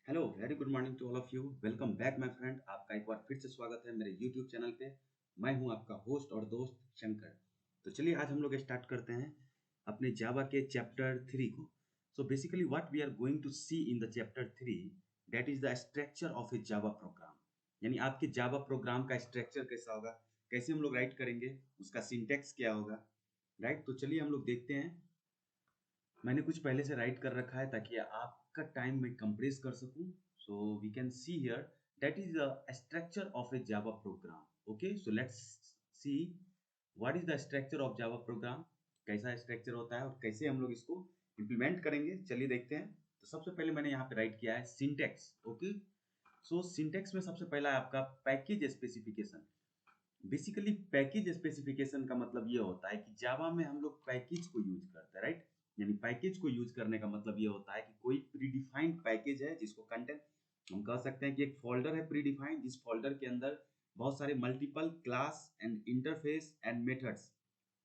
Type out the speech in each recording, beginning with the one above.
Hello very good morning to all of you. Welcome back my friend. आपका एक बार फिर से स्वागत है मेरे यूट्यूब चैनल पे। मैं हूं आपका होस्ट और दोस्त शंकर। तो चलिए आज हम लोग स्टार्ट करते हैं अपने जावा के चैप्टर 3 को। So basically what we are going to see in the chapter 3, that is the structure of a Java program. यानी आपके जावा प्रोग्राम का स्ट्रक्चर कैसा होगा, कैसे हम लोग राइट करेंगे, उसका सिंटेक्स क्या होगा। राइट, तो चलिए हम लोग देखते हैं। मैंने कुछ पहले से राइट कर रखा है ताकि आपका टाइम मैं कंप्रेस कर सकूं। So we can see here that is the structure of a Java program. Okay, so let's see what is the structure of Java program, कैसा स्ट्रक्चर होता है और कैसे हम लोग इसको इम्प्लीमेंट करेंगे। चलिए देखते हैं। तो सबसे पहले मैंने यहाँ पे राइट किया है सिंटेक्स। ओके, सो सिंटेक्स में सबसे पहला है आपका package specification. Basically package specification का मतलब ये होता है कि जावा में हम लोग पैकेज को यूज करते हैं, राइट। यानी पैकेज को यूज करने का मतलब ये होता है कि कोई प्रीडिफाइंड पैकेज है जिसको कंटेंट हम कह सकते हैं कि एक फोल्डर है प्रीडिफाइंड, जिस फोल्डर के अंदर बहुत सारे multiple class and interface and methods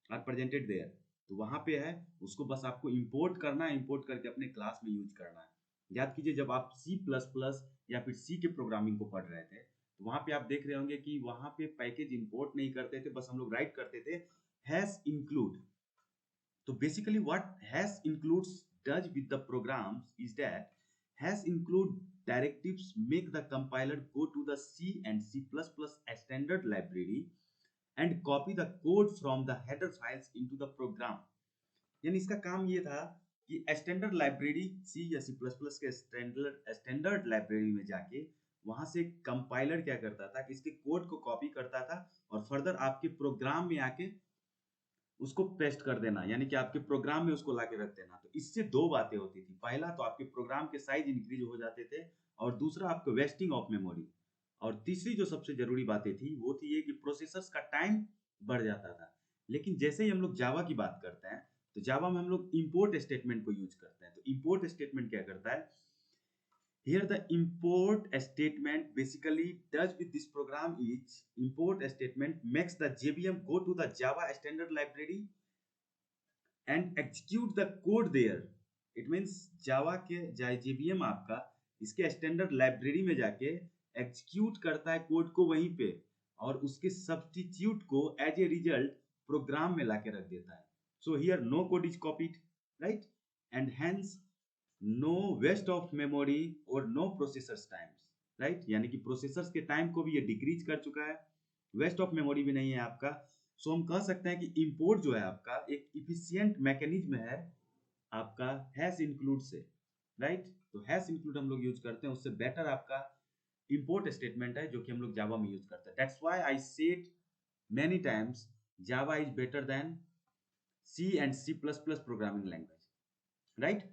are presented there. तो वहां पे है, उसको बस आपको इंपोर्ट करना है, इंपोर्ट करके अपने क्लास में यूज करना है। याद कीजिए जब आप सी प्लस प्लस या फिर सी के प्रोग्रामिंग को पढ़ रहे थे तो वहां पे आप देख रहे होंगे कि वहां पे पैकेज इंपोर्ट नहीं करते थे, बस हम लोग राइट करते थे हैश इंक्लूड। तो basically what hash includes does with the programs is that hash include directives make the compiler go to the C and C++ standard library and copy the code from the header files into the program। यानी इसका काम ये था कि standard library सी या सी plus plus के standard library में जाके वहां से कंपाइलर क्या करता था कि इसके कोड को कॉपी करता था और फर्दर आपके प्रोग्राम में आके उसको पेस्ट कर देना, यानी कि आपके प्रोग्राम में उसको लाके रख देना। तो इससे दो बातें होती थी, पहला तो आपके प्रोग्राम के साइज इंक्रीज हो जाते थे और दूसरा आपको वेस्टिंग ऑफ मेमोरी। और तीसरी जो सबसे जरूरी बातें थी वो थी ये कि प्रोसेसर्स का टाइम बढ़ जाता था। लेकिन जैसे ही हम लोग जावा की बात करते हैं तो जावा में हम लोग इंपोर्ट स्टेटमेंट को यूज करते हैं। तो इंपोर्ट स्टेटमेंट क्या करता है, here the import statement basically does with this program is import statement makes the JVM go to the Java standard library and execute the code there। It means Java के JVM आपका इसके standard library में जाके execute करता है code को वहीं पे और उसके सब्स्टिट्यूट को एज ए रिजल्ट प्रोग्राम में लाके रख देता है। So here no code is copied, right, and hence no waste of memory और नो प्रोसेसर्स टाइम्स, राइट। यानी कि प्रोसेसर्स के टाइम को भी ये डिक्रीज कर चुका है, वेस्ट ऑफ मेमोरी भी नहीं है आपका। सो हम कह सकते हैं कि इंपोर्ट जो है आपका एक इफिशियंट मैकेनिज्म है आपका हैश इंक्लूड से, राइट। तो हैश इंक्लूड हम लोग यूज करते हैं, उससे बेटर आपका इंपोर्ट स्टेटमेंट है जो कि हम लोग जावा में यूज करते हैं। That's why I said many times Java is better than C and C plus plus programming language, right.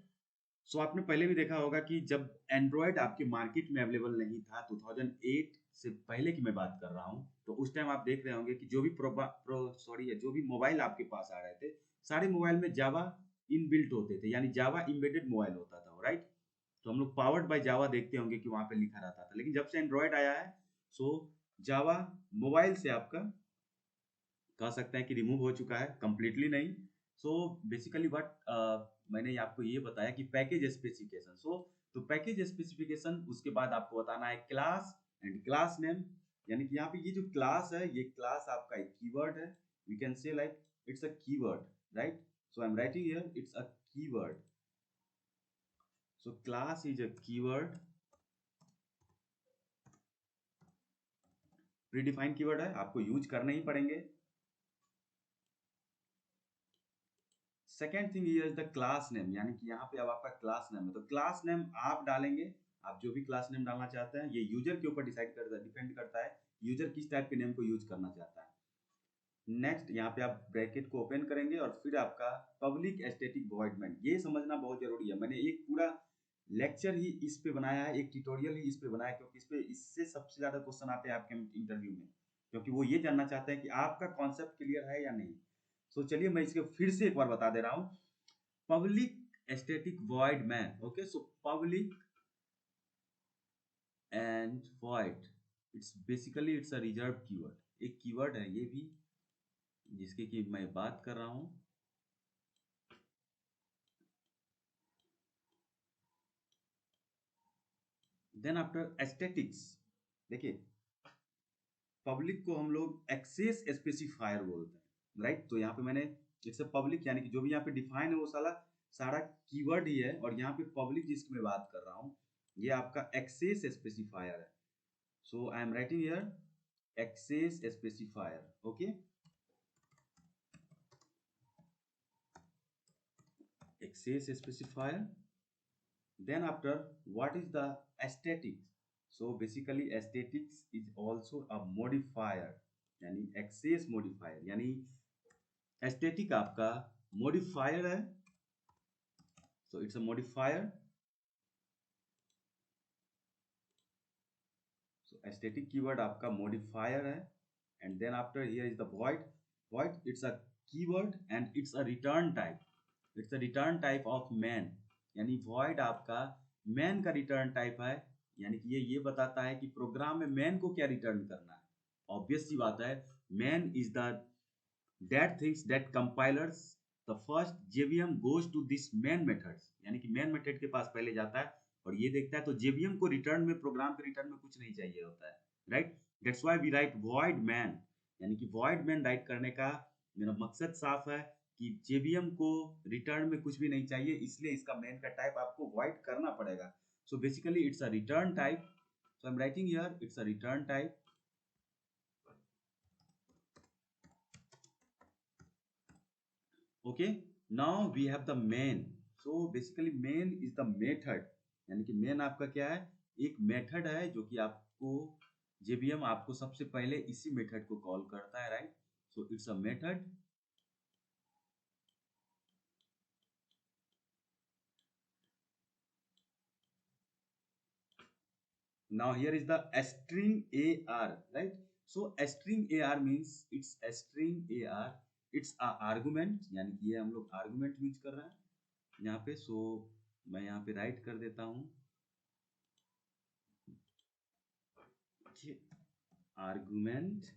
So आपने पहले भी देखा होगा कि जब एंड्रॉयड आपके मार्केट में अवेलेबल नहीं था, 2008 से पहले की मैं बात कर रहा हूँ, तो उस टाइम आप देख रहे होंगे कि जो भी जो भी मोबाइल आपके पास आ रहे थे, सारे मोबाइल में जावा इनबिल्ट होते थे, यानी जावा इम्बेडेड मोबाइल होता था, राइट। तो हम लोग पावर्ड बाय जावा देखते होंगे कि वहां पे लिखा रहता था। लेकिन जब से एंड्रॉयड आया है, सो जावा मोबाइल से आपका कह सकते हैं कि रिमूव हो चुका है, कंप्लीटली नहीं। सो बेसिकली व्हाट मैंने आपको ये बताया कि पैकेज स्पेसिफिकेशन। तो पैकेज स्पेसिफिकेशन, उसके बाद आपको बताना है क्लास एंड क्लास नेम। यानी कि यहाँ पे ये जो क्लास है, ये क्लास आपका एक कीवर्ड है। We can say like it's a keyword, right. So I am writing here it's a keyword. So class is a keyword, predefined keyword है, आपको यूज करने ही पड़ेंगे। Second thing is the class name, यानी कि यहाँ पे अब आपका क्लास नेम है, तो क्लास नेम आप डालेंगे। आप जो भी क्लास नेम डालना चाहते हैं, ये यूजर के ऊपर डिसाइड करता है, डिपेंड करता है यूजर किस टाइप के नेम को यूज करना चाहता है। नेक्स्ट, यहाँ पे आप ब्रैकेट को ओपन करेंगे और फिर आपका पब्लिक स्टैटिक वॉइड। ये समझना बहुत जरूरी है। मैंने एक पूरा लेक्चर ही इस पे बनाया है, एक ट्यूटोरियल ही इस पे बनाया है, क्योंकि इस पे इससे सबसे ज्यादा क्वेश्चन आते हैं आपके इंटरव्यू में, क्योंकि वो ये जानना चाहते हैं कि आपका कॉन्सेप्ट क्लियर है या नहीं। सो चलिए मैं इसके फिर से एक बार बता दे रहा हूँ। Public static void man, okay. So public and void, it's basically it's a reserve keyword, एक कीवर्ड है ये भी जिसकी कि मैं बात कर रहा हूँ। देन आफ्टर एस्थेटिक्स, देखिए पब्लिक को हम लोग एक्सेस स्पेसिफायर बोलते हैं, राइट। तो यहाँ पे मैंने जैसे पब्लिक यानी कि जो भी यहाँ पे डिफाइन है वो सारा कीवर्ड ही है, और यहाँ पे पब्लिक जिसकी मैं बात कर रहा हूँ ये आपका एक्सेस स्पेसिफायर है। So I am writing here access specifier, okay. Access specifier. Then after, what is the aesthetics? So basically aesthetics is also a modifier, यानी access modifier, यानी aesthetic आपका modifier है। So it's a modifier. So aesthetic keyword आपका modifier है, and then after here is the void. Void it's a keyword and it's a return type. It's a return type of main, यानी void आपका main का return type है, यानी कि ये बताता है कि प्रोग्राम में main को क्या रिटर्न करना है। ऑब्वियस सी बात है, main is the that things that compilers the first JVM goes to this main methods, यानी कि main method के पास पहले जाता है और ये देखता है, तो JVM को रिटर्न में, प्रोग्राम के रिटर्न में कुछ नहीं चाहिए होता है, right. That's why we write void main, यानी कि void main राइट करने का मेरा मकसद साफ है कि JVM को रिटर्न में कुछ भी नहीं चाहिए, इसलिए इसका main का टाइप आपको void करना पड़ेगा। So basically it's a return type. So I'm writing here it's a return type. Okay, now we have the main. So basically main is the method, यानी कि main आपका क्या है, एक मेथड है जो कि आपको JVM आपको सबसे पहले इसी मेथड को कॉल करता है, right. So it's a method. Now here is the string AR, right? So string AR means it's a string AR, it's a argument, यानी कि ये हम लोग argument यूज कर रहे हैं यहाँ पे। सो मैं यहाँ पे राइट कर देता हूँ कि argument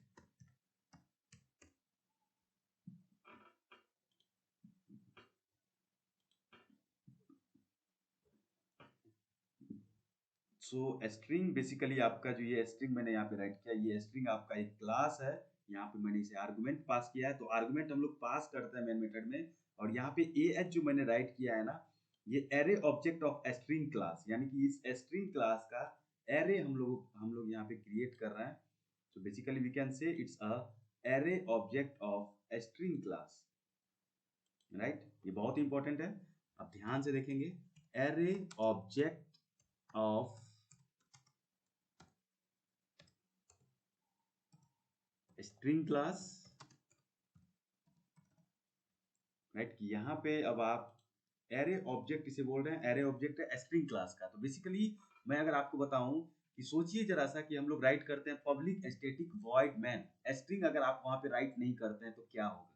सो स्ट्रिंग बेसिकली आपका जो ये स्ट्रिंग मैंने यहाँ पे राइट किया, ये स्ट्रिंग आपका एक क्लास है, यहाँ पे मैंने इसे आर्गुमेंट पास किया है। तो आर्गुमेंट हम लोग पास करते हैं मेन मेथड में, और यहाँ पे एच जो मैंने राइट किया है ना, ये array object of string class, यानी कि इस स्ट्रिंग क्लास का एरे हम लोग यहाँ पे क्रिएट कर रहे हैं। So basically we can say it's a array object of string class, right. ये बहुत ही इंपॉर्टेंट है, अब ध्यान से देखेंगे। Array object of string class, right. कि यहाँ पे अब आप एरे ऑब्जेक्ट किसे बोल रहे हैं, एरे ऑब्जेक्ट है स्ट्रिंग क्लास का। तो बेसिकली मैं अगर आपको बताऊं कि सोचिए जरा सा कि हम लोग राइट करते हैं public static void main string, अगर आप वहां पे राइट नहीं करते हैं तो क्या होगा,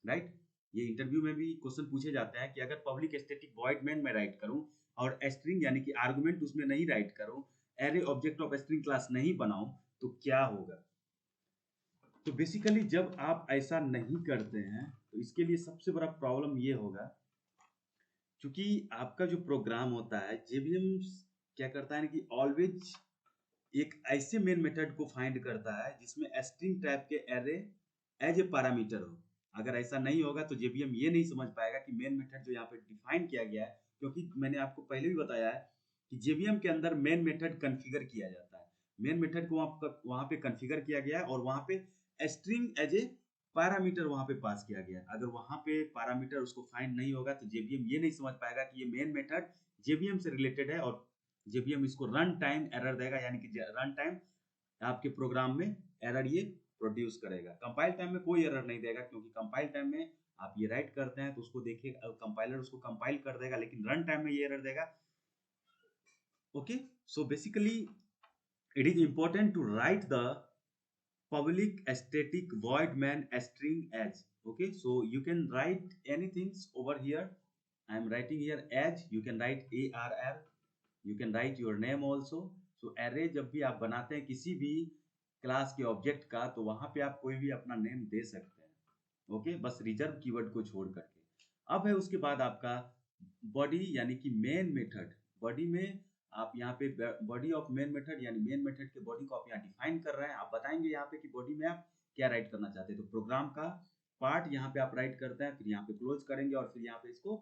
राइट। ये इंटरव्यू में भी क्वेश्चन पूछे जाते हैं कि अगर पब्लिक स्टैटिक वॉइड मैन मैं राइट करूं और स्ट्रिंग यानी कि आर्गुमेंट उसमें नहीं राइट करूं, array object of string class नहीं बनाऊं, तो क्या होगा। तो बेसिकली जब आप ऐसा नहीं करते हैं तो इसके लिए सबसे बड़ा प्रॉब्लम ये होगा, क्योंकि आपका जो प्रोग्राम होता है जेवीएम क्या करता है ना कि ऑलवेज एक ऐसे मेन मेथड को फाइंड करता है जिसमें स्ट्रिंग टाइप के एरे एज ए पैरामीटर हो। अगर ऐसा नहीं होगा तो जेवीएम ये नहीं समझ पाएगा कि मेन मेथड जो यहाँ पे डिफाइन किया गया है, क्योंकि मैंने आपको पहले भी बताया है कि जेवीएम के अंदर मेन मेथड कॉन्फ़िगर किया जाता है। मेन मेथड को वहाँ पे कॉन्फ़िगर किया गया है और वहाँ पे स्ट्रिंग एज ए पैरामीटर वहाँ पे पास किया गया है। अगर वहाँ पे पैरामीटर उसको फाइंड नहीं होगा तो जेवीएम ये नहीं समझ पाएगा कि ये मेन मेथड जेवीएम से रिलेटेड है, और जेवीएम इसको रन टाइम एरर देगा, यानी कि रन टाइम आपके प्रोग्राम में एरर ये प्रोड्यूस करेगा। कंपाइल टाइम में कोई एरर नहीं देगा, क्योंकि कंपाइल टाइम में आप ये राइट करते हैं तो उसको देखिए कंपाइलर उसको कंपाइल कर देगा, लेकिन रन टाइम में ये एरर देगा। Okay, so basically it is important to write the public static void main string as, okay, so you can write anything over here. I am writing here as, you can write arr, you can write your name also. so array जब भी आप बनाते हैं किसी भी class के object का, तो वहां पे आप कोई भी अपना नेम दे सकते हैं, ओके, बस रिजर्व कीवर्ड को छोड़ करके। अब है उसके बाद आपका बॉडी, यानी कि मेन मेथड। बॉडी में आप यहाँ पे बॉडी ऑफ मेन मेथड यानी मेन मेथड के बॉडी को आप यहाँ डिफाइन कर रहे हैं। आप बताएंगे यहाँ पे कि बॉडी में आप क्या राइट करना चाहते हैं। तो प्रोग्राम का पार्ट यहाँ पे आप राइट करते हैं, फिर यहाँ पे क्लोज करेंगे और फिर यहाँ पे इसको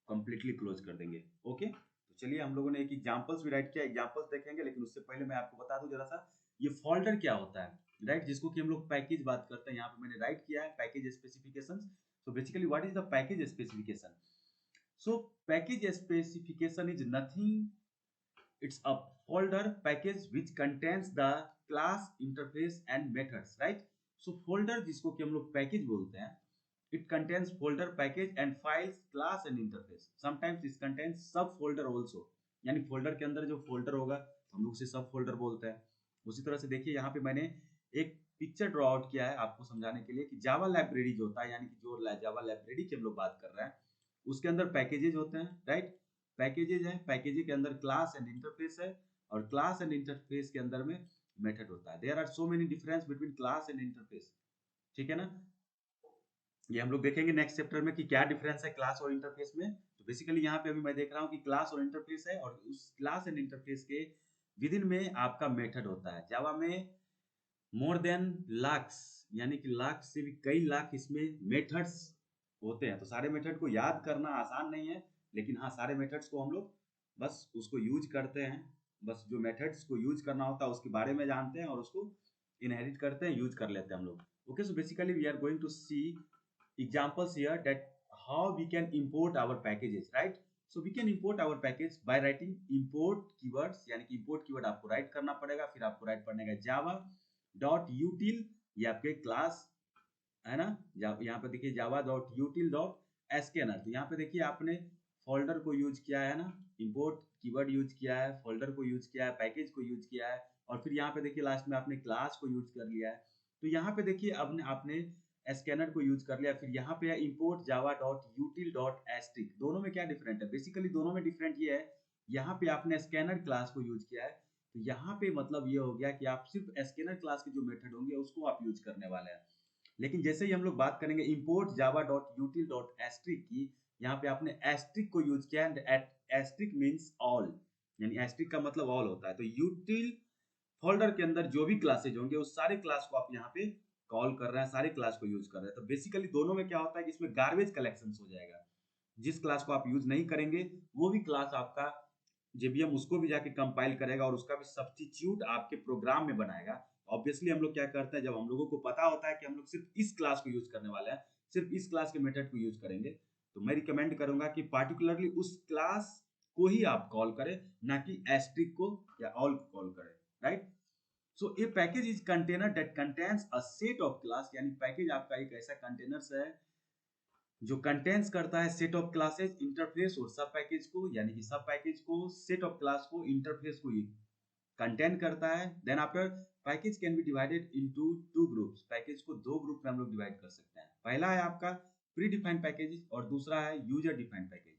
कंप्लीटली क्लोज कर देंगे। ओके, तो चलिए हम लोगों ने एक एग्जांपल्स भी राइट किया, एग्जांपल्स देखेंगे, लेकिन उससे पहले मैं आपको बता दूं जरा सा ये फोल्डर क्या होता है, राइट, जिसको कि हम लोग पैकेज बात करते हैं। यहाँ पे मैंने राइट किया है package specifications. So basically what is the package specification? So package specification is nothing, it's a folder package which contains the class interface and methods, right? So folder जिसको कि हम लोग पैकेज बोलते हैं, it contains folder package and files class and interface. Sometimes it contains sub folder also, यानी folder के अंदर जो फोल्डर होगा हम लोग उसे सब फोल्डर बोलते हैं। उसी तरह से देखिए यहाँ पे मैंने एक पिक्चर ड्रॉ आउट किया है आपको समझाने के लिए कि जावा लाइब्रेरी जो होता है, यानी कि जो जावा लाइब्रेरी की हम लोग बात कर रहे हैं उसके अंदर पैकेजेज होते हैं, राइट। पैकेजेज है, पैकेज के अंदर क्लास एंड इंटरफेस है और क्लास एंड इंटरफेस के अंदर में मेथड होता है। There are so many difference between class and interface, ठीक है ना। ये हम लोग देखेंगे नेक्स्ट चैप्टर में कि क्या डिफरेंस है क्लास और इंटरफेस में। तो बेसिकली यहाँ पे अभी मैं देख रहा हूँ कि क्लास और इंटरफेस है और उस क्लास एंड इंटरफेस के विद इन में आपका मेथड होता है। जावा में मोर देन लाख्स, यानी कि लाख से भी कई लाख इसमें मेथड्स होते हैं। तो सारे मेथड को याद करना आसान नहीं है, लेकिन हाँ सारे मेथड्स को हम लोग बस उसको यूज करते हैं, बस जो मेथड्स को यूज करना होता है उसके बारे में जानते हैं और उसको इनहेरिट करते हैं, यूज कर लेते हैं हम लोग। Okay, so basically we are going to see examples here that how we can import our packages, right? So we can import our package by writing import keywords, यानी कि import keyword आपको right करना पड़ेगा, फिर आपको right पड़ेगा java dot util, ये आपके क्लास है ना। यहाँ पे देखिए जावा डॉट यूटिल डॉट स्कैनर। तो यहाँ पे देखिए आपने फोल्डर को यूज किया है ना, इंपोर्ट कीवर्ड यूज किया है, फोल्डर को यूज किया है, पैकेज को यूज किया है और फिर यहाँ पे देखिए लास्ट में आपने क्लास को यूज कर लिया है। तो यहाँ पे देखिए अब आपने स्कैनर को यूज कर लिया, फिर यहाँ पे है import Java dot util dot asterisk. दोनों में क्या डिफरेंट है? बेसिकली दोनों में डिफरेंट ये है, यहाँ पे आपने स्कैनर क्लास को यूज किया है, तो यहाँ पे मतलब ये हो गया कि आप सिर्फ स्कैनर क्लास के जो मेथड होंगे उसको आप यूज करने वाले हैं। लेकिन जैसे ही हम लोग बात करेंगे import java dot util dot asterisk की, यहाँ पे आपने asterisk को यूज किया एंड asterisk मींस ऑल, यानी asterisk का मतलब ऑल होता है। तो util फोल्डर के अंदर जो भी क्लासेज होंगे उस सारे क्लास को आप यहाँ पे कॉल कर रहे हैं, सारे क्लास को यूज कर रहे हैं। तो बेसिकली दोनों में क्या होता है कि इसमें गार्बेज कलेक्शन हो जाएगा। जिस क्लास को आप यूज नहीं करेंगे वो भी क्लास आपका जेबीएम उसको भी जाके कंपाइल करेगा और उसका भी सब्स्टिट्यूट आपके प्रोग्राम में बनाएगा। ऑब्वियसली हम लोग क्या करते हैं, जब हम लोगों को पता होता है कि हम लोग सिर्फ इस क्लास को यूज करने वाले हैं, सिर्फ इस क्लास के मेथड को यूज करेंगे, तो मैं रिकमेंड करूंगा कि पार्टिकुलरली उस क्लास को ही आप कॉल करें, ना कि एस्ट्रिक को या ऑल को कॉल करें, right. So A package is container that contains a set of class, यानी पैकेज आपका एक ऐसा कंटेनर्स है जो कंटेंस करता है सेट ऑफ क्लासेस, इंटरफेस और सब पैकेज को, यानी कि सब पैकेज को, सेट ऑफ क्लास को, इंटरफेस को कंटेन करता है। Then after package can be divided into two groups. Package को दो ग्रुप में हम लोग डिवाइड कर सकते हैं। पहला है आपका प्री डिफाइंड पैकेज और दूसरा है यूजर डिफाइंड पैकेज।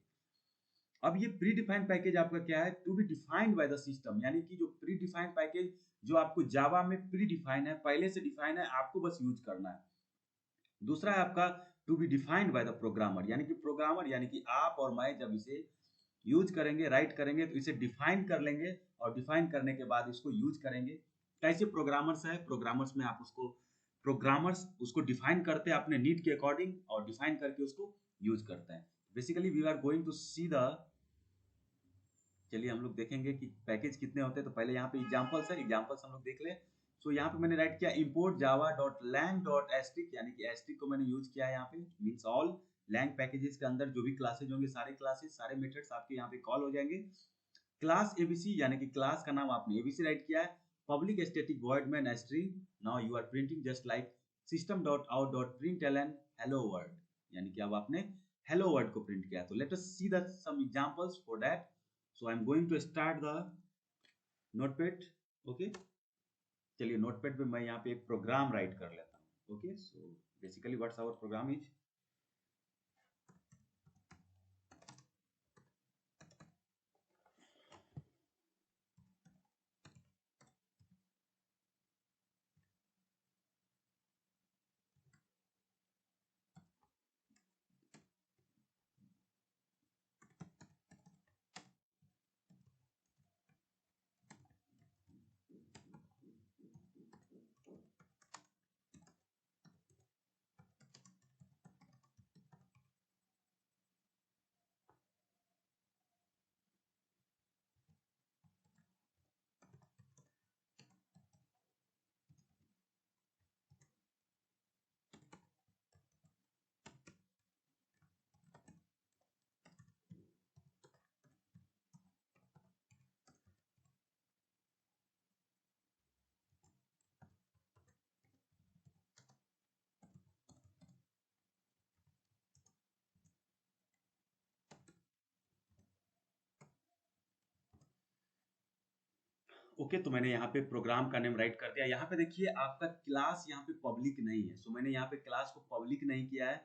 अब ये प्री डिफाइंड पैकेज आपका क्या है? To be defined by the system, यानी कि जो प्री डिफाइंड पैकेज जो आपको जावा में प्री डिफाइन है, पहले से डिफाइन है, आपको बस यूज करना है। दूसरा है आपका to be defined by the programmer, यानी कि प्रोग्रामर यानी कि आप और मैं जब इसे यूज करेंगे, राइट करेंगे, तो इसे डिफाइन कर लेंगे और डिफाइन करने के बाद इसको यूज करेंगे। कैसे प्रोग्रामर्स है, प्रोग्रामर्स में आप उसको प्रोग्रामर्स उसको डिफाइन करते हैं अपने नीड के अकॉर्डिंग और डिफाइन करके उसको यूज करते हैं। Basically we are going to see the, चलिए हम लोग देखेंगे कि पैकेज कितने होते हैं। तो पहले यहाँ पे एग्जांपल्स है, एग्जांपल्स हम लोग देख ले। सो यहाँ पे मैंने राइट किया import java dot lang dot asterisk, यानी कि asterisk को मैंने यूज किया है यहाँ पे, मींस ऑल lang पैकेजेस के अंदर जो भी क्लासेज होंगे, सारे क्लासेस, सारे मेथड्स आपके यहाँ पे कॉल हो जाएंगे। क्लास एबीसी, यानी कि क्लास का नाम आपने एबीसी राइट किया है। Public static void main string, now you are printing just like system dot out dot println hello world, यानी कि अब आपने हेलो वर्ल्ड को प्रिंट किया। तो let us see the some examples for that. So I am going to start the notepad. Okay, चलिए notepad पे मैं यहाँ पे एक प्रोग्राम राइट कर लेता हूँ। Okay, so basically what's our program is, okay, तो मैंने यहाँ पे प्रोग्राम का नेम राइट कर दिया। यहाँ पे देखिए आपका क्लास यहाँ पे पब्लिक नहीं है, सो मैंने यहाँ पे क्लास को पब्लिक नहीं किया है।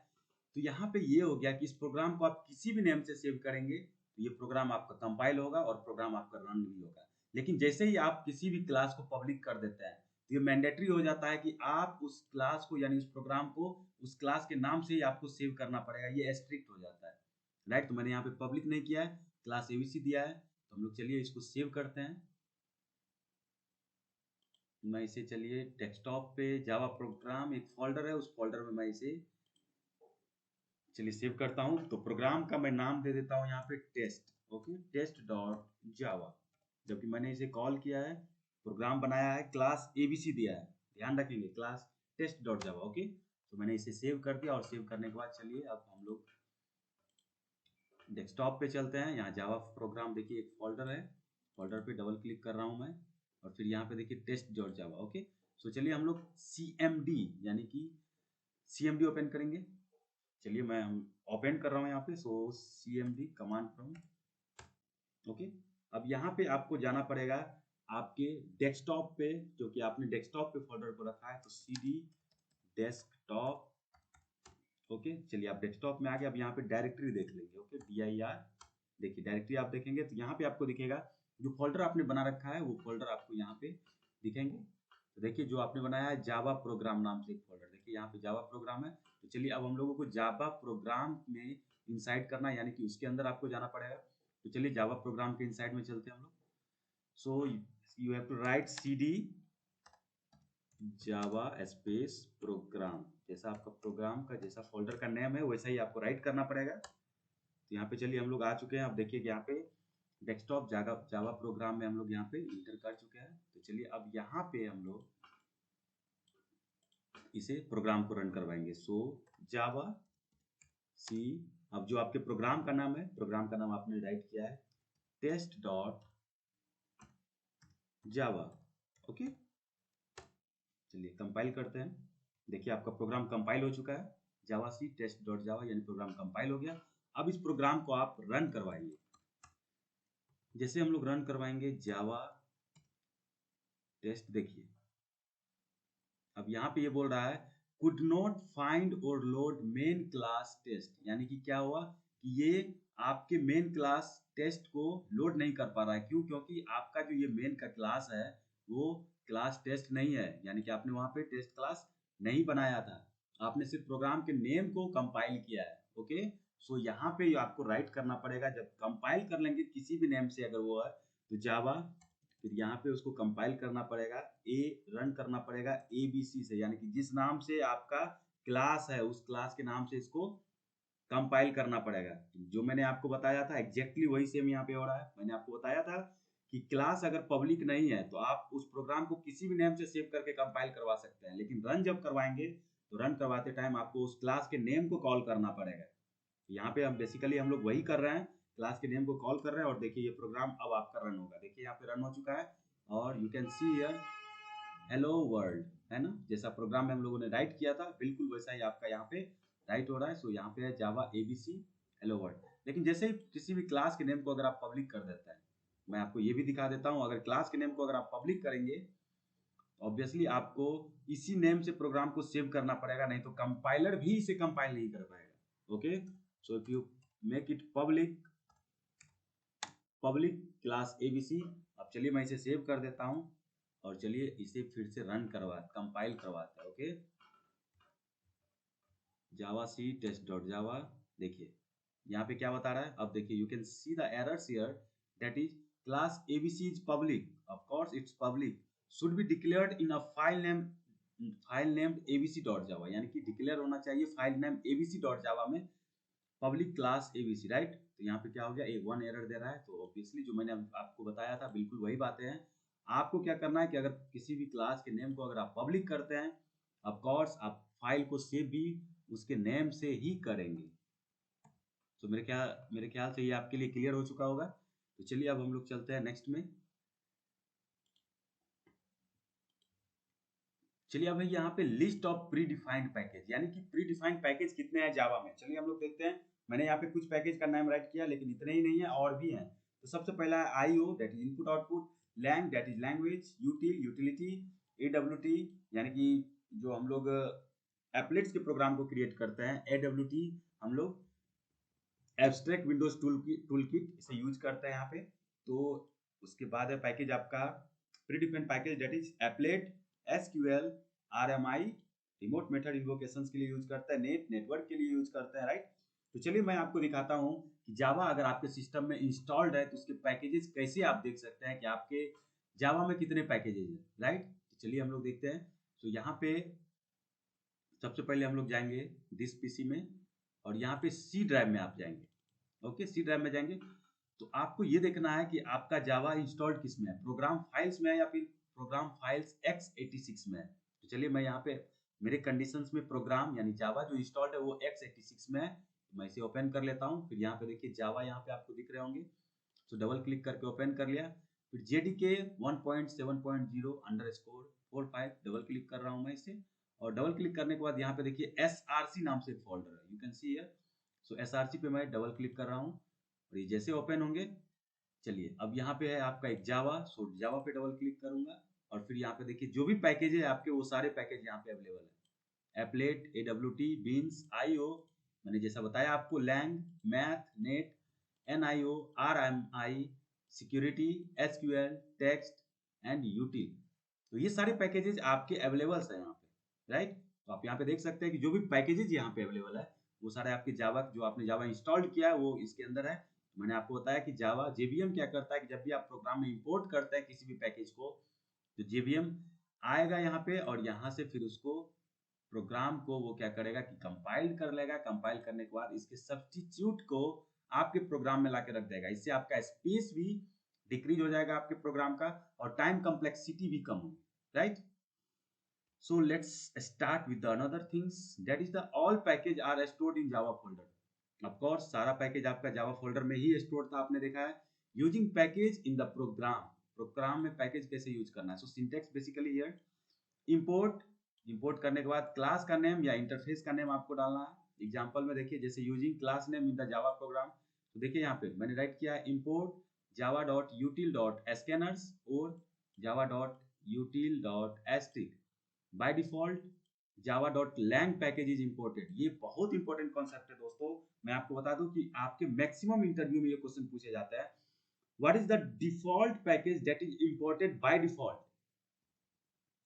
तो यहाँ पे ये हो गया कि इस प्रोग्राम को आप किसी भी नेम से सेव करेंगे तो ये प्रोग्राम आपका कंपाइल होगा और प्रोग्राम आपका रन भी होगा। लेकिन जैसे ही आप किसी भी क्लास को पब्लिक कर देते हैं तो ये मैंडेटरी हो जाता है कि आप उस क्लास को यानी उस प्रोग्राम को उस क्लास के नाम से ही आपको सेव करना पड़ेगा, ये स्ट्रिक्ट हो जाता है। राइट, तो मैंने यहाँ पे पब्लिक नहीं किया है, क्लास एबीसी दिया है। तो हम लोग चलिए इसको सेव करते हैं। मैं इसे चलिए डेस्कटॉप पे जावा प्रोग्राम एक फोल्डर है, उस फोल्डर में मैं इसे चलिए सेव करता हूँ। तो प्रोग्राम का मैं नाम दे देता हूँ यहाँ पे test. Okay, test dot Java. जबकि मैंने इसे कॉल किया है, प्रोग्राम बनाया है, क्लास एबीसी दिया है, ध्यान रखेंगे class test dot Java. Okay, तो मैंने इसे सेव कर दिया और सेव करने के बाद चलिए अब हम लोग डेस्कटॉप पे चलते हैं। यहाँ जावा प्रोग्राम देखिए एक फोल्डर है, फोल्डर पे डबल क्लिक कर रहा हूँ मैं और फिर यहाँ पे देखिए टेस्ट डॉट जावा। ओके, सो चलिए हम लोग CMD यानी कि CMD ओपन करेंगे। चलिए मैं ओपन कर रहा हूँ यहाँ पे, सो CMD कमांड प्रॉम्प्ट। ओके, अब यहाँ पे आपको जाना पड़ेगा आपके डेस्कटॉप पे, जो कि आपने डेस्कटॉप पे फोल्डर को रखा है, तो CD डेस्कटॉप। ओके, चलिए आप डेस्कटॉप में आ गए। अब यहाँ पे डायरेक्टरी देख लेंगे। ओके, DIR देखिए डायरेक्टरी आप देखेंगे तो यहाँ पे आपको दिखेगा जो फोल्डर आपने बना रखा है वो फोल्डर आपको यहाँ पे दिखेंगे। तो देखिए जो आपने बनाया है जावा प्रोग्राम नाम से एक फोल्डर, देखिए यहाँ पे जावा प्रोग्राम है। तो चलिए अब हम लोगों को जावा प्रोग्राम में इंसाइड करना है, यानी कि उसके अंदर आपको जाना पड़ेगा। तो चलिए जावा प्रोग्राम के इंसाइड में चलते हैं हम लोग। So you have to write CD Java space program, जैसा आपका प्रोग्राम का जैसा फोल्डर का नेम है वैसा ही आपको राइट करना पड़ेगा। तो यहाँ पे चलिए हम लोग आ चुके हैं। अब देखिए यहाँ पे डेस्कटॉप जावा प्रोग्राम में हम लोग यहाँ पे इंटर कर चुके हैं। तो चलिए अब यहाँ पे हम लोग इसे प्रोग्राम को रन करवाएंगे। सो जावा सी, अब जो आपके प्रोग्राम का नाम है, प्रोग्राम का नाम आपने राइट किया है टेस्ट डॉट जावा। ओके, चलिए कंपाइल करते हैं। देखिए आपका प्रोग्राम कंपाइल हो चुका है, जावा सी टेस्ट डॉट जावा यानी प्रोग्राम कंपाइल हो गया। अब इस प्रोग्राम को आप रन करवाइए। जैसे हम लोग रन करवाएंगे जावा टेस्ट, देखिए अब यहाँ पे ये बोल रहा है कुड नॉट फाइंड और लोड मेन क्लास टेस्ट, यानी कि क्या हुआ कि ये आपके मेन क्लास टेस्ट को लोड नहीं कर पा रहा है। क्यों? क्योंकि आपका जो ये मेन का क्लास है वो क्लास टेस्ट नहीं है, यानी कि आपने वहां पे टेस्ट क्लास नहीं बनाया था, आपने सिर्फ प्रोग्राम के नेम को कंपाइल किया है। ओके, सो यहाँ पे आपको राइट करना पड़ेगा, जब कंपाइल कर लेंगे किसी भी नेम से अगर वो है तो जावा, फिर यहाँ पे उसको कंपाइल करना पड़ेगा, रन करना पड़ेगा ABC से, यानी कि जिस नाम से आपका क्लास है उस क्लास के नाम से इसको कंपाइल करना पड़ेगा। जो मैंने आपको बताया था एग्जैक्टली वही सेम यहाँ पे हो रहा है। मैंने आपको बताया था कि क्लास अगर पब्लिक नहीं है तो आप उस प्रोग्राम को किसी भी नेम से सेव करके कंपाइल करवा सकते हैं, लेकिन रन जब करवाएंगे तो रन करवाते टाइम आपको उस क्लास के नेम को कॉल करना पड़ेगा। यहाँ पे हम बेसिकली हम लोग वही कर रहे हैं, क्लास के नेम को कॉल कर रहे हैं। और देखिए ये प्रोग्राम अब आपका रन होगा, देखिए यहाँ पे रन हो चुका है और you can see here hello world, है ना, जैसा प्रोग्राम में हम लोगों ने राइट किया था बिल्कुल वैसा ही आपका यहाँ पे राइट हो रहा है। सो यहाँ पे है जावा ABC हेलो वर्ल्ड। लेकिन जैसे ही किसी भी क्लास के नेम को अगर आप पब्लिक कर देते हैं, मैं आपको ये भी दिखा देता हूँ, अगर क्लास के नेम को अगर आप पब्लिक करेंगे ऑब्वियसली आपको इसी नेम से प्रोग्राम को सेव करना पड़ेगा, नहीं तो कंपाइलर भी इसे कंपाइल नहीं कर पाएगा। Okay, so if you make it public class ABC। अब चलिए मैं इसे सेव कर देता हूँ और चलिए इसे फिर से रन कंपाइल करवाते हैं। ओके, जावा सी टेस्ट डॉट जावा, देखिए यहाँ पे क्या बता रहा है। अब देखिए you can see the errors here, that is class ABC is public, of course it's public, should be declared in a file named abc.java, यानी कि डिक्लेयर होना चाहिए फाइल नेम abc.java में पब्लिक क्लास ABC, राइट। तो यहाँ पे क्या हो गया, वन एरर दे रहा है। तो ऑब्वियसली जो मैंने आपको बताया था बिल्कुल वही बातें हैं। आपको क्या करना है कि अगर किसी भी क्लास के नेम को अगर आप पब्लिक करते हैं, ऑफ कोर्स आप फाइल को सेव भी उसके नेम से ही करेंगे। तो मेरे ख्याल से ये आपके लिए क्लियर हो चुका होगा। तो चलिए अब हम लोग चलते हैं नेक्स्ट में। चलिए अब है यहाँ पे list of pre defined package, यानी कि प्री डिफाइंड पैकेज कितने हैं जावा में। चलिए हम लोग देखते हैं। मैंने यहाँ पे कुछ पैकेज का नाम राइट किया लेकिन इतने ही नहीं है, और भी हैं। तो सबसे पहला है IO, that is input output. Lang that is language, util utility, AWT यानी कि जो हम लोग एप्लेट्स के प्रोग्राम को क्रिएट करते हैं, AWT हम लोग एब्स्ट्रैक्ट विंडोज टूल किट इसे यूज करते हैं यहाँ पे। तो उसके बाद है पैकेज आपका predefined package that is applet, SQL, RMI remote method invocations के लिए यूज करता है, नेटवर्क के लिए यूज करता है, राइट। तो चलिए मैं आपको दिखाता हूँ कि जावा अगर आपके सिस्टम में इंस्टॉल्ड है तो उसके पैकेजेस कैसे आप देख सकते हैं कि आपके जावा में कितने पैकेजेस हैं, राइट। तो चलिए हम लोग देखते हैं। तो यहाँ पे सबसे पहले हम लोग जाएंगे दिस पीसी में और यहाँ पे सी ड्राइव में आप जाएंगे। ओके, सी ड्राइव में जाएंगे तो आपको ये देखना है कि आपका जावा इंस्टॉल्ड किस में है, प्रोग्राम फाइल्स में है या फिर प्रोग्राम फाइल्स x86 में है। तो चलिए मैं यहाँ पे मेरे कंडीशंस में प्रोग्राम यानी जावा जो इंस्टॉल्ड है वो x86 में है, तो मैं इसे ओपन कर लेता हूँ। फिर यहाँ पे देखिए जावा यहाँ पे आपको दिख रहे होंगे, तो डबल क्लिक करके ओपन कर लिया। फिर JDK 1.7.0_45 डबल क्लिक कर रहा हूँ मैं इसे, और डबल क्लिक करने के बाद यहाँ पे देखिए SRC नाम से एक फोल्डर है, you can see here. So SRC पे मैं डबल क्लिक कर रहा हूँ और ये जैसे ओपन होंगे, चलिए अब यहाँ पे है आपका एक जावा, सो जावा पे डबल क्लिक करूंगा और फिर यहाँ पे देखिए जो भी पैकेज है आपके वो सारे पैकेज यहाँ पे अवेलेबल है। एप्लेट, AWT, बीन्स, IO मैंने जैसा बताया आपको, lang, math, net, NIO, RMI, security, SQL, text and util. तो ये सारे पैकेजेस आपके अवेलेबल है यहाँ पे, राइट। तो आप यहाँ पे देख सकते हैं कि जो भी पैकेजेस यहाँ पे अवेलेबल है वो सारे आपके जावा जो आपने जावा इंस्टॉल किया है वो इसके अंदर है। मैंने आपको बताया कि जावा JVM क्या करता है कि जब भी आप प्रोग्राम में इंपोर्ट करते हैं किसी भी पैकेज को, तो JVM आएगा यहाँ पे और यहाँ से फिर उसको प्रोग्राम को वो क्या करेगा कि कंपाइल कर लेगा। कंपाइल करने के बाद इसके सब्स्टिट्यूट को आपके प्रोग्राम में लाके रख देगा। इससे आपका स्पेस भी डिक्रीज हो जाएगा आपके प्रोग्राम का और टाइम कॉम्प्लेक्सिटी भी कम होगी, right. So let's start with the another things that is the all package are stored in Java folder. Of course सारा पैकेज आपका जावा फोल्डर में ही स्टोर था, आपने देखा है। Using package in the program, program में पैकेज कैसे यूज करना है। So syntax basically here import, import करने के बाद क्लास का नेम या इंटरफेस का नेम आपको डालना है। एग्जांपल में देखिए जैसे using class name in the Java program, तो देखिए यहाँ पे मैंने राइट किया import Java dot util dot scanners और Java dot util dot asterisk. By default Java dot lang package is imported. ये बहुत इंपॉर्टेंट कॉन्सेप्ट है दोस्तों। मैं आपको बता दूं कि आपके मैक्सिमम इंटरव्यू में ये क्वेश्चन पूछे जाता है, what is the default package that is imported by default,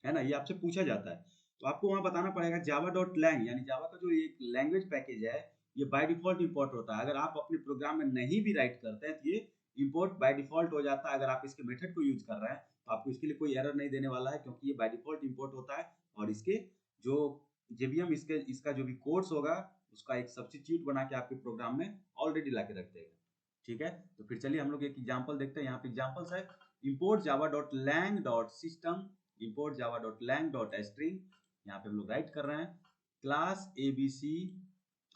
है ना, ये आपसे पूछा जाता है। तो आपको वहां बताना पड़ेगा जावा डॉट लैंग यानी जावा का जो एक लैंग्वेज पैकेज है ये बाय डिफॉल्ट इंपोर्ट होता है। अगर आप अपने प्रोग्राम में नहीं भी राइट करते हैं तो ये इंपोर्ट बाय डिफॉल्ट हो जाता है। अगर आप इसके मेथड को यूज कर रहे हैं तो आपको इसके लिए कोई एरर नहीं देने वाला है, क्योंकि ये बाय डिफॉल्ट इंपोर्ट होता है और इसके जो JVM इसका जो भी कोड्स होगा उसका एक सब्स्टिट्यूट बना के आपके प्रोग्राम में ऑलरेडी ला के रख देगा, ठीक है। तो फिर चलिए हम लोग एक एग्जाम्पल देखते हैं। यहाँ पे एग्जाम्पल्स है import java dot lang dot system, import java dot lang dot string। यहाँ पे हम लोग राइट कर रहे हैं क्लास ABC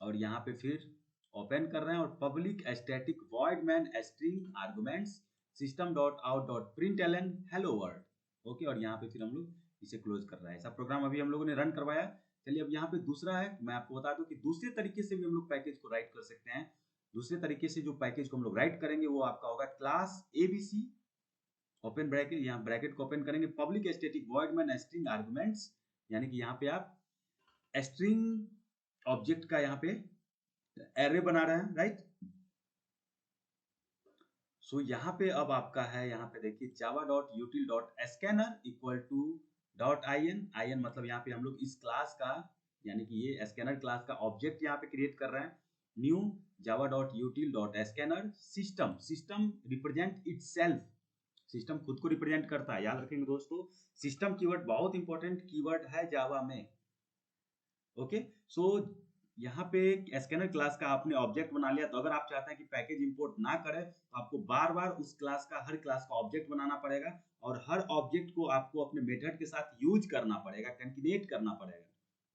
और यहाँ पे फिर ओपन कर रहे हैं और public static void main string arguments system dot out dot println hello world. Okay, और यहाँ पे फिर हम लोग इसे क्लोज कर रहे हैं। ऐसा प्रोग्राम अभी हम लोगों ने रन करवाया। चलिए अब यहाँ पे दूसरा है, मैं आपको बता दूं कि दूसरे तरीके से भी हम लोग पैकेज को राइट कर सकते हैं। दूसरे तरीके से जो पैकेज को हम लोग राइट करेंगे वो आपका होगा क्लास ABC ओपन ब्रैकेट, यहाँ ब्रैकेट को ओपन करेंगे public static void main string arguments, यानी कि यहाँ पे आप स्ट्रिंग ऑब्जेक्ट का यहाँ पे एरे बना रहे हैं, राइट। सो यहाँ पे अब आपका है, यहाँ पे देखिए जावा dot util dot scanner equal to dot IN मतलब यहाँ पे हम लोग इस क्लास का यानी कि ये स्कैनर क्लास का ऑब्जेक्ट यहाँ पे क्रिएट कर रहे हैं। न्यू जावा dot util dot scanner system, system represent itself, system खुद को रिप्रेजेंट करता है। याद रखेंगे दोस्तों, सिस्टम कीवर्ड बहुत इंपॉर्टेंट कीवर्ड है जावा में। ओके, सो यहाँ पे स्कैनर क्लास का आपने ऑब्जेक्ट बना लिया, तो अगर आप चाहते हैं कि पैकेज इंपोर्ट ना करें तो आपको बार बार उस क्लास का हर क्लास का ऑब्जेक्ट बनाना पड़ेगा और हर ऑब्जेक्ट को आपको अपने मेथड के साथ यूज करना पड़ेगा, कंकेनेट करना पड़ेगा,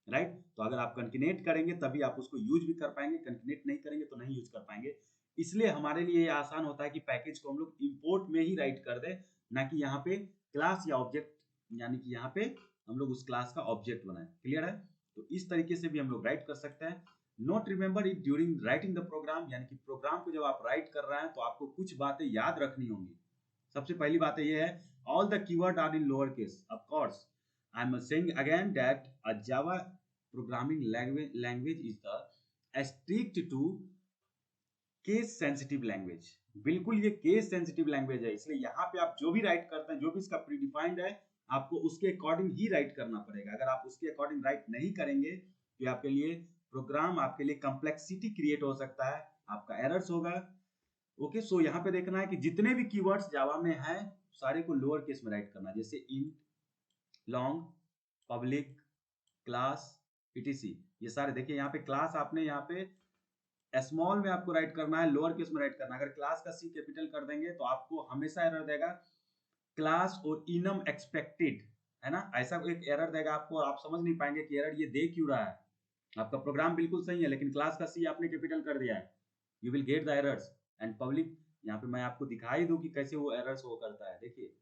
राइट। तो अगर आप कंकेनेट करेंगे तभी आप उसको यूज भी कर पाएंगे, कंकेनेट नहीं करेंगे तो नहीं यूज कर पाएंगे। इसलिए हमारे लिए ये आसान होता है कि पैकेज को हम लोग इंपोर्ट में ही राइट कर दें, ना कि यहाँ पे क्लास या ऑब्जेक्ट यानी कि यहाँ पे हम लोग उस क्लास का ऑब्जेक्ट बनाए। क्लियर है? तो इस तरीके से भी हम लोग राइट कर सकते हैं। Note remember it during writing the program, यानी कि प्रोग्राम को जब आप राइट कर रहे हैं तो आपको कुछ बातें याद रखनी होंगी। सबसे पहली बात ये है, all the keyword are in lower case. Of course, I'm saying again that a Java programming language is the strict to case sensitive language. बिल्कुल ये केस सेंसिटिव लैंग्वेज है, इसलिए यहाँ पे आप जो भी राइट करते हैं, जो भी इसका प्रीडिफाइंड है, आपको उसके अकॉर्डिंग ही राइट करना पड़ेगा। अगर आप उसके अकॉर्डिंग राइट नहीं करेंगे तो आपके लिए प्रोग्राम, आपके लिए कॉम्प्लेक्सिटी क्रिएट हो सकता है, आपका एरर्स होगा। ओके, सो यहाँ पे देखना है कि जितने भी कीवर्ड्स जावा में हैं सारे को लोअर केस में राइट करना, जैसे int, long, public, class, etc। ये सारे देखिए, यहाँ पे क्लास आपने यहाँ पे स्मॉल में आपको राइट करना है, लोअर केस में राइट करना है। अगर क्लास का सी कैपिटल कर देंगे तो आपको हमेशा एरर देगा क्लास और इनम एक्सपेक्टेड, है ना, ऐसा एक एरर देगा आपको, और आप समझ नहीं पाएंगे कि एरर ये दे क्यों रहा है। आपका प्रोग्राम बिल्कुल सही है लेकिन क्लास का सी आपने कैपिटल कर दिया है, you will get the errors. And public, यहाँ पे मैं आपको दिखाई दूं कि कैसे वो एरर्स वो करता है। देखिए,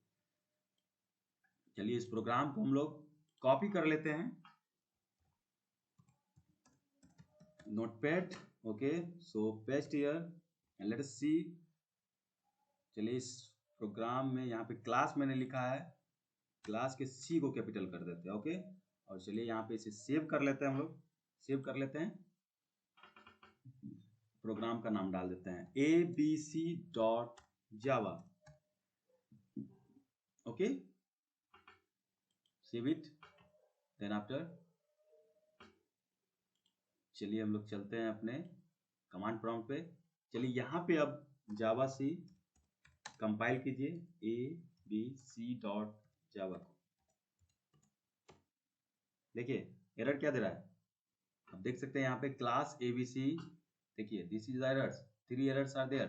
चलिए इस प्रोग्राम को हम लोग कॉपी कर लेते हैं notepad. Okay, so paste here and let us see. चलिए इस प्रोग्राम में यहाँ पे क्लास मैंने लिखा है, क्लास के सी को कैपिटल कर देते हैं। ओके, और चलिए यहाँ पे इसे सेव कर लेते हैं, हम लोग सेव कर लेते हैं। प्रोग्राम का नाम डाल देते हैं abc.java। Okay, save it, then after चलिए हम लोग चलते हैं अपने कमांड प्रॉम्प्ट पे। चलिए यहाँ पे अब जावा सी कंपाइल कीजिए abc.java को। देखिए एरर क्या दे रहा है, अब देख सकते हैं यहाँ पे क्लास abc, देखिए this is errors, 3 errors are there.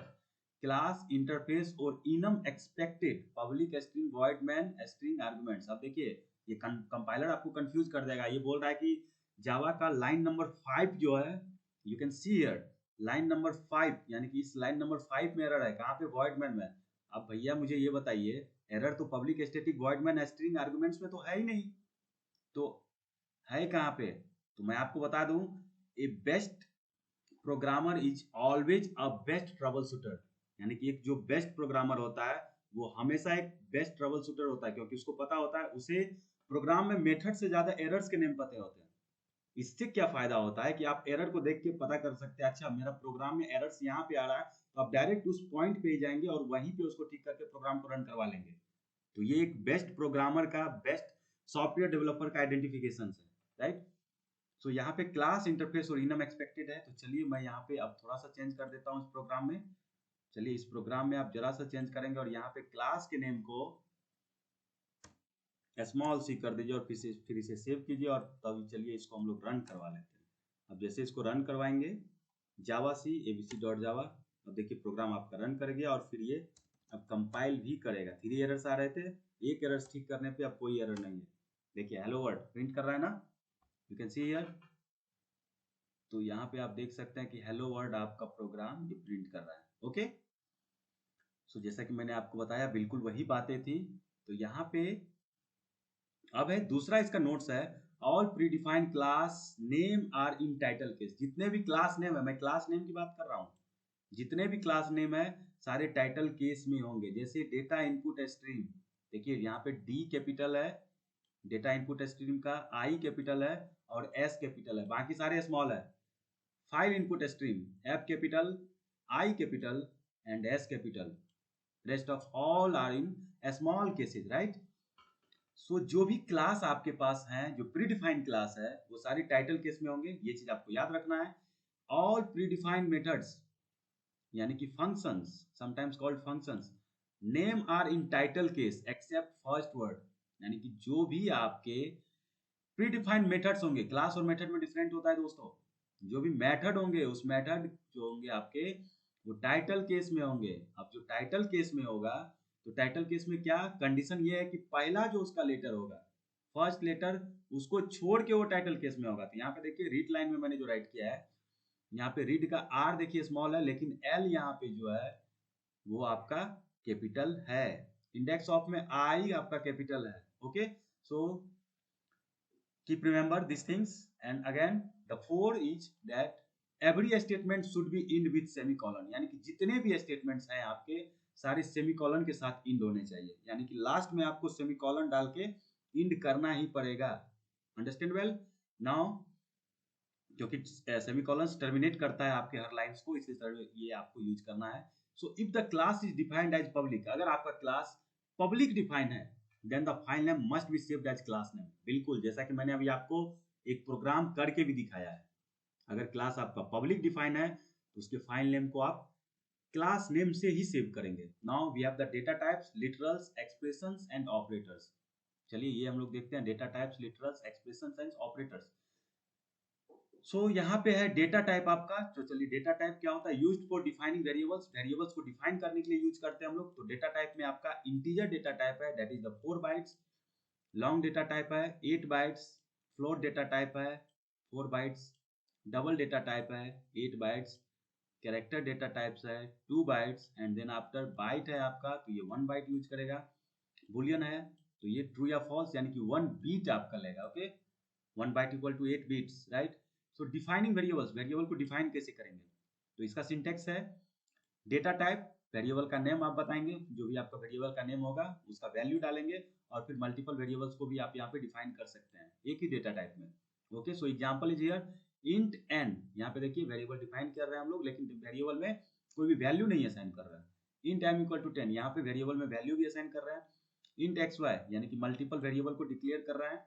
Class interface और enum expected, public string, void main string arguments. अब देखिए ये कंपाइलर आपको कंफ्यूज कर देगा, ये बोल रहा है कि जावा का लाइन नंबर 5 जो है, you can see here line number 5, यानी कि इस लाइन नंबर 5 में एरर है, कहाँ पे, वॉइड मैन में। अब भैया मुझे ये बताइए, एरर तो public static void main string arguments में तो है ही नहीं, तो है कहाँ पे? तो मैं आपको बता दूं, ए best programmer is always a best trouble shooter, यानी कि एक जो बेस्ट प्रोग्रामर होता है वो हमेशा एक बेस्ट ट्रबल शूटर होता है, क्योंकि उसको पता होता है, उसे प्रोग्राम में मेथड से ज्यादा एरर्स के नेम पते होते हैं। इससे क्या फायदा होता है कि आप एरर को देख के पता कर सकते हैं, अच्छा मेरा प्रोग्राम में एरर्स यहाँ पे आ रहा है, तो आप डायरेक्ट उस पॉइंट पे ही जाएंगे और वहीं पे उसको ठीक करके प्रोग्राम को रन करवा लेंगे। तो ये एक बेस्ट प्रोग्रामर का, बेस्ट सॉफ्टवेयर डेवलपर का आइडेंटिफिकेशन है, राइट। सो यहाँ पे क्लास इंटरफेस और इनम एक्सपेक्टेड है, तो चलिए मैं यहाँ पे अब थोड़ा सा चेंज कर देता हूँ इस प्रोग्राम में। चलिए इस प्रोग्राम में आप जरा सा चेंज करेंगे और यहाँ पे क्लास के नेम को स्मॉल सी कर दीजिए और फिर इसे सेव कीजिए, और तभी चलिए इसको हम लोग रन करवा लेते हैं। अब जैसे इसको रन करवाएंगे जावा सी abc.java, अब देखिए प्रोग्राम आपका रन कर गया और फिर ये अब कंपाइल भी करेगा। 3 एरर्स आ रहे थे, एक एरर्स ठीक करने पे अब कोई एरर नहीं है। देखिए हेलो वर्ल्ड प्रिंट कर रहा है ना, यू कैन सी हियर। तो यहाँ पे आप देख सकते हैं कि हेलो वर्ल्ड आपका प्रोग्राम ये प्रिंट कर रहा है। ओके, सो जैसा कि मैंने आपको बताया बिल्कुल वही बातें थी। तो यहाँ पे अब है दूसरा इसका नोट्स है, all predefined class name are in title case. जितने भी क्लास नेम है, मैं क्लास नेम की बात कर रहा हूँ, जितने भी क्लास नेम है सारे टाइटल केस में होंगे। जैसे डेटा इनपुट स्ट्रीम, देखिए यहाँ पे डी कैपिटल है, डेटा इनपुट स्ट्रीम का आई कैपिटल है और एस कैपिटल है, बाकी सारे स्मॉल है। File input stream, F capital, I capital and S capital, rest of all are in small cases, right. So जो भी क्लास आपके पास हैं, जो प्रीडिफाइंड क्लास है, वो सारी टाइटल केस में होंगे, ये चीज आपको याद रखना है। ऑल प्रीडिफाइंड मेथड्स यानी कि functions, sometimes called functions, name are in title case except first word, यानी कि जो भी आपके प्रीडिफाइंड मेथड्स होंगे, क्लास और मेथड में डिफरेंट होता है दोस्तों, जो भी मेथड होंगे उस मेथड जो होंगे आपके वो टाइटल केस में होंगे। अब जो टाइटल केस में होगा, तो टाइटल केस में क्या कंडीशन ये है कि पहला जो उसका लेटर होगा, फर्स्ट लेटर, उसको छोड़ के वो टाइटल केस में होगा। तो यहाँ पे देखिए रीड लाइन में मैंने जो राइट किया है, यहाँ पे रीड का आर देखिए स्मॉल है, लेकिन एल यहाँ पे जो है वो आपका कैपिटल है। इंडेक्स ऑफ में आई आपका कैपिटल है। Okay, so keep remember these things, and again the 4 is that every statement should be end with semicolon, यानी कि जितने भी स्टेटमेंट्स हैं आपके सारे सेमीकोलन के साथ इंड होने चाहिए, यानी कि लास्ट में आपको सेमीकोलन डाल के इंड करना ही पड़ेगा। अंडरस्टैंड वेल नाउ, क्योंकि सेमीकोलन टर्मिनेट करता है आपके हर लाइंस को, इसलिए ये आपको यूज करना है। So if the class is defined as public, अगर आपका क्लास पब्लिक डिफाइन है, then the file name must be saved as class name. बिल्कुल जैसा कि मैंने अभी आपको एक प्रोग्राम करके भी दिखाया है। अगर क्लास आपका पब्लिक डिफाइन है तो उसके फाइल नेम को आप क्लास नेम से ही सेव करेंगे। Now we have the data types, literals, expressions and operators. चलिए ये हम लोग देखते हैं, data types, literals, expressions and operators. So यहाँ पे है डेटा टाइप आपका। तो चलिए डेटा टाइप क्या होता है, used for defining variables, variables को डिफाइन करने के लिए यूज करते हैं हम लोग। तो डेटा टाइप में आपका इंटीजर डेटा टाइप है, that is the 4 bytes. Long data type है 8 बाइट्स। फ्लोट डेटा टाइप है 4 बाइट्स। डबल डेटा टाइप है 8 बाइट्स। कैरेक्टर डेटा टाइप्स है 2 bytes. And then after byte है आपका, तो ये 1 बाइट यूज करेगा। बुलियन है तो ये ट्रू या फॉल्स, यानी कि 1 बीट आपका लेगा। Okay, 1 byte equal to 8 bits, right. So defining variables, variable को डिफाइन कैसे करेंगे, तो इसका सिंटेक्स है डेटा टाइप, वेरिएबल का नेम आप बताएंगे, जो भी आपका वेरिएबल का नेम होगा उसका वैल्यू डालेंगे, और फिर मल्टीपल वेरिएबल्स को भी आप यहाँ पे डिफाइन कर सकते हैं एक ही डेटा टाइप में। Okay, so example is here int n. यहाँ पे देखिए वेरिएबल डिफाइन कर रहे हैं हम लोग, लेकिन वेरिएबल में कोई भी वैल्यू नहीं असाइन कर रहा है। इंट एम इक्वल टू 10, यहाँ पे वेरिएबल में वैल्यू भी असाइन कर रहा है। इंट एक्स वाई, यानी कि मल्टीपल वेरिएबल को डिक्लेयर कर रहा है,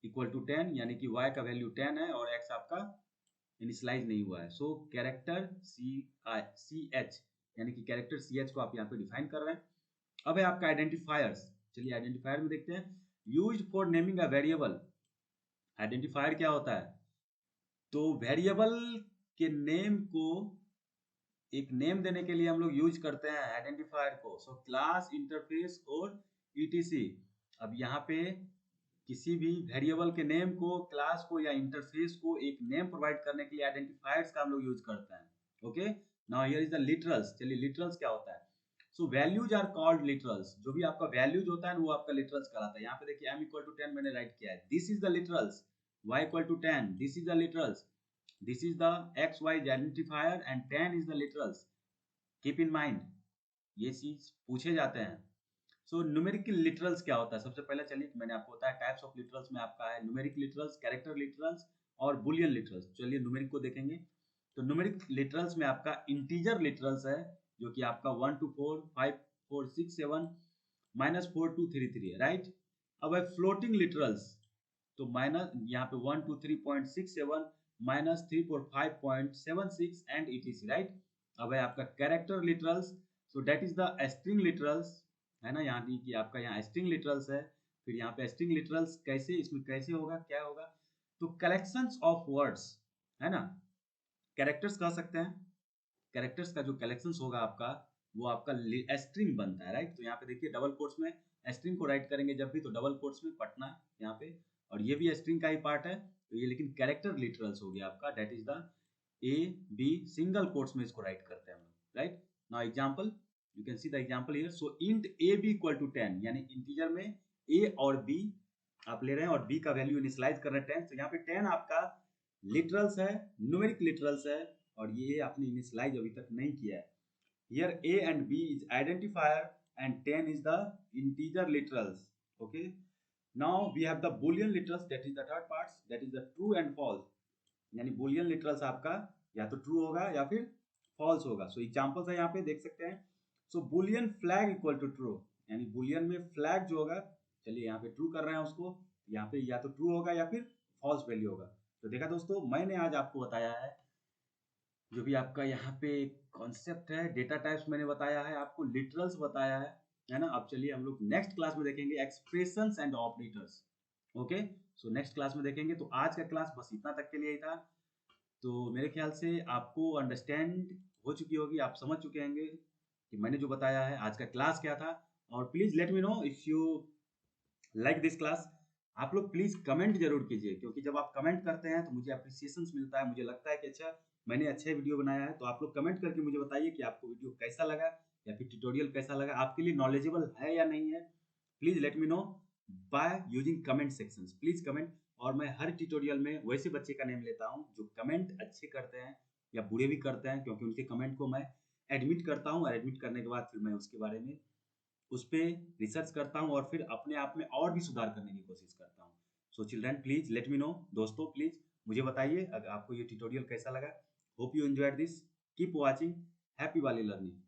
इक्वल टू 10, यानी कि y का वैल्यू 10 है और x आपका इनिशियलाइज नहीं हुआ है। सो कैरेक्टर सी एच, यानी कि कैरेक्टर सी एच को आप यहाँ पे डिफाइन कर रहे हैं। अब है आपका आइडेंटिफायर्स। चलिए आइडेंटिफायर में देखते हैं, used for naming a variable. Identifier क्या होता है, तो वेरिएबल के नेम को एक नेम देने के लिए हम लोग यूज करते हैं आइडेंटिफायर को। सो क्लास, इंटरफेस और ईटीसी। अब यहाँ पे किसी भी वेरिएबल के नेम को, क्लास को या इंटरफेस को एक नेम प्रोवाइड करने के लिए आइडेंटिफायर्स का हम लोग यूज करते हैं। Okay, now here is the literals. चलिए लिटरल्स क्या होता है, so values are called literals. जो भी आपका वैल्यूज होता है वो आपका लिटरल्स कहलाता है। यहाँ पे देखिए m इक्वल टू 10 मैंने राइट किया है, this is the literals. y equal to 10, this is the literals. This is the x y identifier and 10 is the literals. Keep in mind, ये चीज पूछे जाते हैं। सो न्यूमेरिकल लिटरल्स क्या होता है, सबसे पहले चलिए मैंने आपको बताया टाइप्स ऑफ लिटरल्स में आपका है न्यूमेरिक लिटरल्स, कैरेक्टर लिटरल्स और बुलियन लिटरल्स। चलिए न्यूमेरिक को देखेंगे, तो न्यूमेरिक लिटरल्स में आपका इंटीजर लिटरल्स है, जो कि आपका 1 to 4, 5, 4, 6, 7, -4, 2, 3, 3 है, राइट। अब है फ्लोटिंग लिटरल्स, तो माइनस यहाँ पे 1 to 3.67, -3 for 5.76 and etc, right. अब है आपका character literals, so that is the string literals, है ना। यहाँ कि आपका यहाँ स्ट्रिंग लिटरल्स है। फिर यहाँ पे स्ट्रिंग लिटरल्स कैसे, इसमें कैसे होगा, क्या होगा, तो कलेक्शंस ऑफ वर्ड्स, है ना। कैरेक्टर्स कह सकते हैं, कैरेक्टर्स का जो कलेक्शंस होगा आपका, वो आपका स्ट्रिंग बनता है, राइट। तो यहाँ पे देखिए डबल कोट्स में स्ट्रिंग को राइट करेंगे जब भी, तो डबल कोट्स में पटना यहाँ पे, और ये भी स्ट्रिंग का ही पार्ट है। तो ये लेकिन कैरेक्टर लिटरल्स हो गया आपका, that is the a b, single quotes में इसको राइट करते हैं हम लोग, right. Now example, you can see the example here. So int a b equal to 10, यानी इंटीजर में ए और बी आप ले रहे हैं और बी का वैल्यू इनिशियलाइज कर रहे हैं 10। तो यहाँ पे 10 आपका लिटरल्स है, न्यूमेरिक लिटरल्स है, और ये आपने इनिशियलाइज अभी तक नहीं किया है। Here A and B is identifier and 10 is the integer literals. Okay. Now we have the Boolean literals, that is the third parts, that is the true and false. यानी Boolean literals आपका या तो true होगा या फिर false होगा। So examples है यहाँ पे देख सकते हैं। So Boolean flag equal to true, यानी Boolean में flag जो होगा, चलिए यहाँ पे true कर रहे हैं उसको, यहाँ पे या तो true होगा या फिर false वैल्यू होगा। तो देखा दोस्तों, मैंने आज आपको बताया है जो भी आपका यहाँ पे कॉन्सेप्ट है, डेटा टाइप्स मैंने बताया है आपको, लिटरल्स बताया है ना। अब चलिए हम लोग नेक्स्ट क्लास में देखेंगे expressions and operators. Okay, so next class में देखेंगे। तो आज का क्लास बस इतना तक के लिए ही था। तो मेरे ख्याल से आपको अंडरस्टैंड हो चुकी होगी, आप समझ चुके होंगे कि मैंने जो बताया है आज का क्लास क्या था। और please let me know if you like this class. आप लोग प्लीज कमेंट जरूर कीजिए, क्योंकि जब आप कमेंट करते हैं तो मुझे अप्रिसिएशन मिलता है, मुझे लगता है कि अच्छा मैंने अच्छा वीडियो बनाया है। तो आप लोग कमेंट करके मुझे बताइए कि आपको वीडियो कैसा लगा या फिर ट्यूटोरियल कैसा लगा, आपके लिए नॉलेजेबल है या नहीं है। Please let me know by using comment sections, please comment. और मैं हर ट्यूटोरियल में वैसे बच्चे का नेम लेता हूँ जो कमेंट अच्छे करते हैं या बुरे भी करते हैं, क्योंकि उनके कमेंट को मैं एडमिट करता हूँ और एडमिट करने के बाद फिर मैं उसके बारे में उस पे रिसर्च करता हूँ और फिर अपने आप में और भी सुधार करने की कोशिश करता हूँ। So children please let me know, दोस्तों प्लीज मुझे बताइए अगर आपको ये ट्यूटोरियल कैसा लगा। Hope you enjoyed this, keep watching, happy वाली लर्निंग।